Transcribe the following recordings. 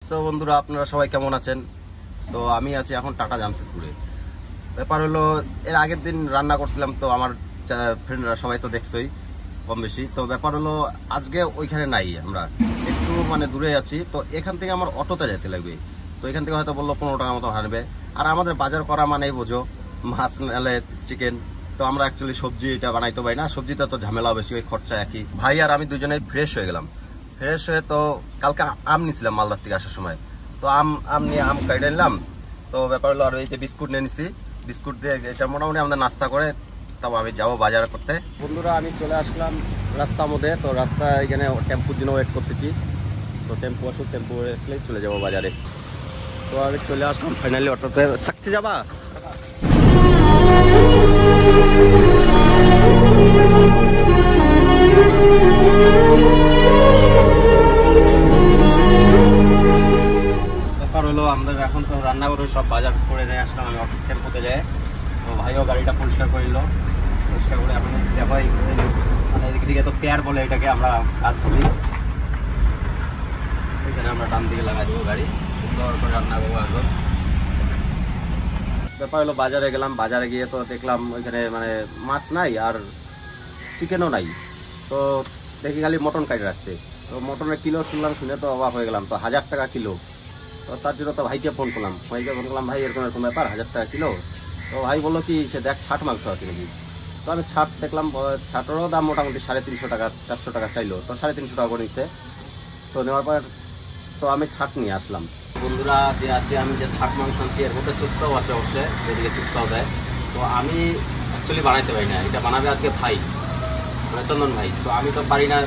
তো বন্ধুরা আপনারা সবাই কেমন আছেন? তো আমি আছি এখন টাটা জামশেদপুরে। ব্যাপার হলো এর আগের দিন রান্না করছিলাম, তো আমার ফ্রেন্ডরা সবাই তো দেখছই কম বেশি। তো ব্যাপার হলো আজকে ওইখানে নাই, আমরা একটু মানে দূরে আছি। তো এখান থেকে আমার অটোতে যেতে লাগবে। তো এখান থেকে হয়তো বললো 15 টাকা মতো হারবে। আর আমাদের বাজার করা মানেই বোঝো মাছ নালে চিকেন। তো আমরা অ্যাকচুয়ালি সবজি এটা বানাইতে পারি না, সবজিটা তো ঝামেলা বেশি, ওই খরচা একই। ভাই আর আমি দুজনেই ফ্রেশ হয়ে গেলাম। ফ্রেশ হয়ে তো কালকে আম নিয়েছিলাম মালদার থেকে আসার সময়। তো আম নিয়ে আম কাইটে নিলাম। তো ব্যাপার হলো আর এই যে বিস্কুট নিয়ে নিছি, বিস্কুট দিয়ে এটা মোটামুটি আমাদের নাস্তা করে তাও আমি যাবো বাজার করতে। বন্ধুরা আমি চলে আসলাম রাস্তার মধ্যে। তো রাস্তা এখানে টেম্পুর জন্য ওয়েট করতেছি। তো টেম্পু আসুক, টেম্পু আসলেই চলে যাবো বাজারে। তো আমি চলে আসলাম ফাইনালি অটোতে। সাকছি যাবা? ব্যাপার হলো আমাদের এখন তো রান্না করে সব বাজার করে নিয়ে আসলাম আমি অটো টেম্পুতে যাই। তো ভাইও গাড়িটা পরিষ্কার করে নিল, পরিষ্কার করে এখন যাবাই মানে এদিকে তো পেয়ার বলে এটাকে আমরা কাজ করি। এখানে আমরা ডান দিকে লাগাই দেবো গাড়ি, সুন্দর করে রান্না করবো আসবো। ব্যাপার হলো বাজারে গেলাম, বাজারে গিয়ে তো দেখলাম ওইখানে মানে মাছ নাই আর চিকেনও নাই। তো দেখি খালি মটন কাটি রাখছে। তো মটনের কিলো শুনলাম, শুনে তো অবাক হয়ে গেলাম। তো 1000 টাকা কিলো। তো তার জন্য তো ভাইকে ফোন করলাম, ভাই এরকম এরকম ব্যাপার, 1000 টাকা কিলো। তো ভাই বললো কি সে দেখ ছাট মাংস আছে নাকি। তো আমি ছাট দেখলাম, ছাটেরও দাম মোটামুটি 350 টাকা 400 টাকা চাইলো। তো 350 টাকা করে নিচ্ছে। তো নেওয়ার পর তো আমি ছাট নিয়ে আসলাম। বন্ধুরা যে আজকে আমি যে ছাট মাংস আনছি এর মধ্যে চুস্তাও আছে অবশ্যই, এদিকে চুস্তাও দেয়। তো আমি অ্যাকচুয়ালি বানাইতে পারি না, এটা বানাবে আজকে ভাই মানে চন্দন ভাই। তো আমি তো পারি না,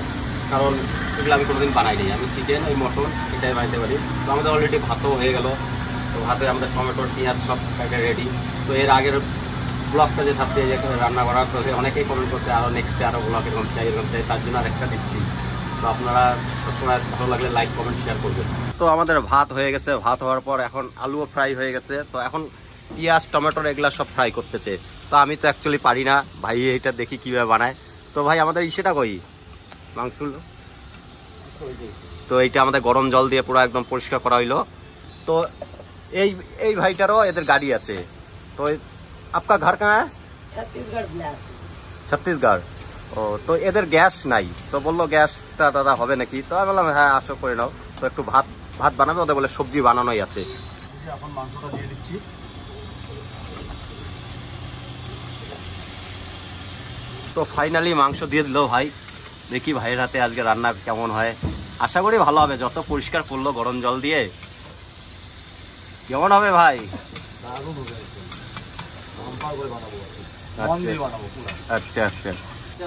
কারণ এগুলো আমি কোনোদিন বানাইনি। আমি চিকেন ওই মটন এটাই বানাইতে পারি। তো আমাদের অলরেডি ভাতও হয়ে গেল। তো ভাতে আমাদের টমেটো পেঁয়াজ সব কাটে রেডি। তো এর আগের ব্লগটা যে থাকছে যে রান্না করার, তো অনেকেই কমেন্ট করছে আরও নেক্সটে আরও ব্লগ এরকম চাই এরকম চাই, তার জন্য আরেকটা দিচ্ছি। তো আপনারা সবসময় ভালো লাগলে লাইক কমেন্ট শেয়ার করবেন। তো আমাদের ভাত হয়ে গেছে, ভাত হওয়ার পর এখন আলুও ফ্রাই হয়ে গেছে। তো এখন পেঁয়াজ টমেটোর এগুলা সব ফ্রাই করতেছে। তো আমি তো অ্যাকচুয়ালি পারি না, ভাই এটা দেখি কীভাবে বানায়। তো ভাই আমাদের ইসেটা কই মাংস? তো এইটা আমাদের গরম জল দিয়ে পুরো একদম পরিষ্কার করা হইলো। তো এই ভাইটারও এদের গাড়ি আছে। তো আপকা ঘর কাহা হ্যায়? ছত্তিশগড়। ও, তো এদের গ্যাস নাই। তো বললো গ্যাসটা দাদা হবে নাকি। তো আমি বললাম হ্যাঁ আসো করে নাও। তো একটু ভাত বানাবে, ওদের বলে সবজি বানানোই আছে। এখন মাংসটা দিয়ে দিচ্ছি। তো ফাইনালি মাংস দিয়ে দিল ভাই। দেখি ভাইয়ের হাতে আজকে রান্না কেমন হয়। আশা করি ভালো হবে, যত পরিষ্কার করলো গরম জল দিয়ে। কেমন হবে ভাই? আচ্ছা আচ্ছা,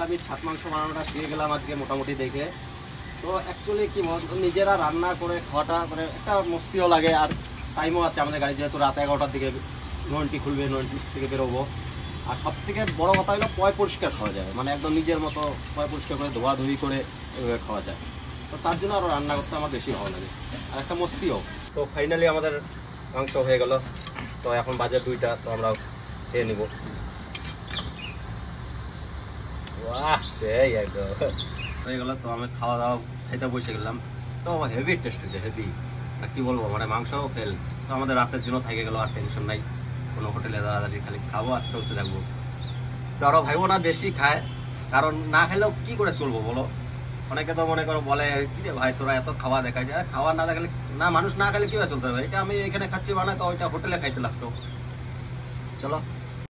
আমি ছাট মাংস বানানোটা শিখে গেলাম আজকে মোটামুটি দেখে। তো অ্যাকচুয়ালি কি নিজেরা রান্না করে খাওয়াটা মানে একটা মস্তিও লাগে, আর টাইমও আছে আমাদের গাড়ি, যেহেতু রাত 11টার দিকে নয়নটি খুলবে, নয়নটি থেকে বেরোবো। আর সব থেকে বড় কথা হলো পয় পরিষ্কার খাওয়া যায়, মানে একদম নিজের মতো পয় পরিষ্কার করে ধোয়াধুয়ি করে এভাবে খাওয়া যায়। তো তার জন্য আরও রান্না করতে আমার বেশি ভালো লাগে, আর একটা মস্তিও। তো ফাইনালি আমাদের মাংস হয়ে গেল। তো এখন বাজে 2টা, তো আমরা খেয়ে নিব। বাহ, সেই একদম হয়ে গেল। তো আমি খাওয়া দাওয়া খাইতে বসে গেলাম। তো হেভি টেস্ট হয়েছে, হেভি আর কি বলবো, মানে মাংসও ফেল। তো আমাদের রাতের জন্য থেকে গেল, আর টেনশন নাই। কোনো হোটেলে দাঁড়াদাঁড়ি খালি খাবো আর চলতে থাকবো। তো আরও ভাইবো না বেশি খায়, কারণ না খেলেও কি করে চলবো বলো। অনেকে তো মনে করো বলে কি রে ভাই তোরা এত খাওয়া দেখায়, খাওয়া না দেখালে না, মানুষ না খেলে কীভাবে চলতে হবে। এটা আমি এখানে খাচ্ছি বানা, তো ওইটা হোটেলে খাইতে লাগতো। চলো।